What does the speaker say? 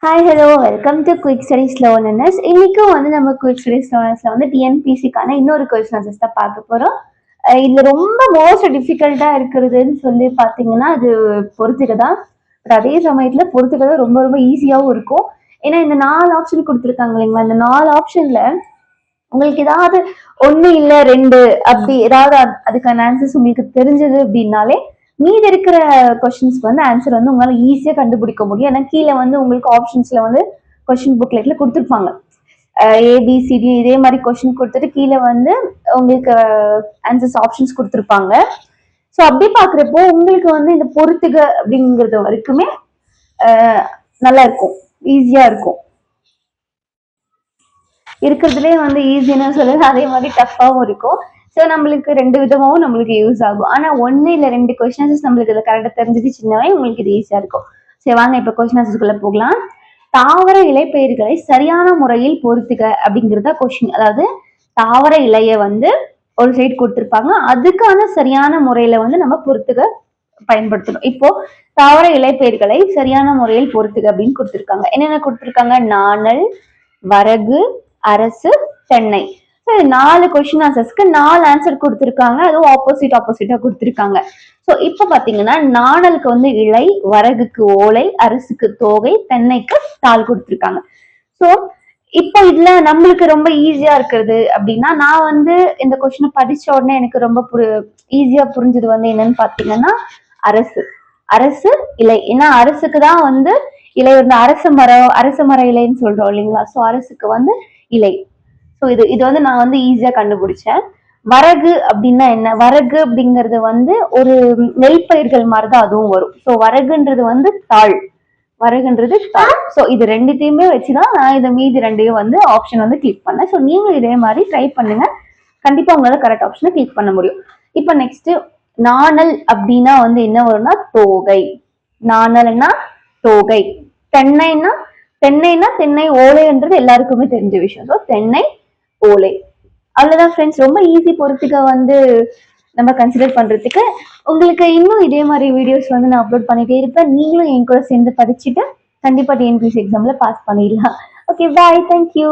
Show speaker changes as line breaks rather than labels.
Hi hello welcome to quick studies learners. இன்னைக்கும் வந்து நம்ம குயிக் ஸ்டடிஸ் லேர்னர்ஸ்ல வந்து டிஎன்பிசிக்கான இன்னொரு கொஸ்டின் தான் பார்க்க போறோம். இதுல ரொம்ப மோஸ்ட் டிஃபிகல்ட்டா இருக்கிறதுன்னு சொல்லி பார்த்தீங்கன்னா அது பொறுத்துக்க தான். பட் அதே சமயத்துல பொறுத்துக்க தான் ரொம்ப ரொம்ப ஈஸியாகவும் இருக்கும். ஏன்னா இந்த 4 ஆப்ஷன் கொடுத்துருக்காங்க இல்லைங்களா, இந்த 4 ஆப்ஷன்ல உங்களுக்கு ஏதாவது ஒண்ணு இல்ல 2 அப்படி ஏதாவது அதுக்கான ஆன்சர்ஸ் உங்களுக்கு தெரிஞ்சது அப்படின்னாலே மீதி இருக்கிற கொஸ்டின்ஸ்க்கு வந்து ஆன்சர் வந்து உங்களால ஈஸியா கண்டுபிடிக்க முடியும். ஏன்னா கீழே வந்து உங்களுக்கு ஆப்ஷன்ஸ்ல வந்து கொஸ்டின் புக்லெட்ல கொடுத்துருப்பாங்க. ஏபிசிடி இதே மாதிரி கொஸ்டின் கொடுத்துட்டு கீழே வந்து உங்களுக்கு ஆன்சர்ஸ் ஆப்ஷன்ஸ் கொடுத்துருப்பாங்க. ஸோ அப்படி பாக்குறப்போ உங்களுக்கு வந்து இந்த பொறுத்துக அப்படிங்கிறது வரைக்குமே நல்லா இருக்கும், ஈஸியா இருக்கும். இருக்கிறதுலே வந்து ஈஸின்னு சொல்லுங்க, அதே மாதிரி டஃப்பாகவும் இருக்கும். ஸோ நம்மளுக்கு 2 விதமாகவும் நம்மளுக்கு யூஸ் ஆகும். ஆனா 1 இல்ல 2 கொஸ்டின்ஸ் நம்மளுக்கு இதில் கரெக்டாக தெரிஞ்சிச்சுன்னாவே உங்களுக்கு இது ஈஸியா இருக்கும். சரி வாங்க இப்போ கொஸ்டின் ஆன்சர்ஸ்குள்ள போகலாம். தாவர இலைப்பெயர்களை சரியான முறையில் பொறுத்துக அப்படிங்கிறதா கொஸ்டின். அதாவது தாவர இலைய வந்து ஒரு சைடு கொடுத்துருப்பாங்க, அதுக்கான சரியான முறையில வந்து நம்ம பொறுத்துக பயன்படுத்தணும். இப்போ தாவர இலைப்பெயர்களை சரியான முறையில் பொறுத்துக அப்படின்னு கொடுத்துருக்காங்க. என்னென்ன கொடுத்துருக்காங்க? நாணல், வரகு, அரசு, தென்னை. 4 கொஸ்டின் ஆன்சர்ஸ்க்கு 4 ஆன்சர் கொடுத்துருக்காங்க. அதுவும் ஆப்போசிட்டா கொடுத்துருக்காங்க. ஸோ இப்போ பாத்தீங்கன்னா நாணலுக்கு வந்து இலை, வரகுக்கு ஓலை, அரசுக்கு தோகை, தென்னைக்கு தாள் கொடுத்துருக்காங்க. ஸோ இப்போ இதுல நம்மளுக்கு ரொம்ப ஈஸியா இருக்கிறது அப்படின்னா, நான் வந்து இந்த கொஸ்டினை படிச்ச உடனே எனக்கு ரொம்ப ஈஸியா புரிஞ்சது வந்து என்னன்னு பாத்தீங்கன்னா அரசு இலை. ஏன்னா அரசுக்கு தான் வந்து இலை வந்து அரச மர இலைன்னு சொல்றோம் இல்லைங்களா. ஸோ அரசுக்கு வந்து இலை. ஸோ இது வந்து நான் வந்து ஈஸியா கண்டுபிடிச்சேன். வரகு அப்படின்னா என்ன? வரகு அப்படிங்கிறது வந்து ஒரு நெல் பயிர்கள் மாதிரிதான் அதுவும் வரும். ஸோ வரகுன்றது வந்து தாள். ஸோ இது ரெண்டுத்தையுமே வச்சுதான் நான் இதை மீதி 2 வந்து ஆப்ஷன் வந்து கிளிக் பண்ணேன். ஸோ நீங்களும் இதே மாதிரி ட்ரை பண்ணுங்க, கண்டிப்பா உங்களால கரெக்ட் ஆப்ஷனை கிளிக் பண்ண முடியும். இப்போ நெக்ஸ்ட் நாணல் அப்படின்னா வந்து என்ன வரும்னா தோகை. நாணல்னா தோகை. தென்னைனா தென்னை ஓலைன்றது எல்லாருக்குமே தெரிஞ்ச விஷயம். ஸோ தென்னை ஓலை. அவ்வளவுதான் ஃப்ரெண்ட்ஸ், ரொம்ப ஈஸி பொறுத்துக்க வந்து நம்ம கன்சிடர் பண்றதுக்கு. உங்களுக்கு இன்னும் இதே மாதிரி வீடியோஸ் வந்து நான் அப்லோட் பண்ணிட்டே இருப்பேன். நீங்களும் என் கூட சேர்ந்து படிச்சுட்டு கண்டிப்பா டிஎன்பிஎஸ்சி எக்ஸாம்ல பாஸ் பண்ணிடலாம். ஓகே, பாய், தேங்க்யூ.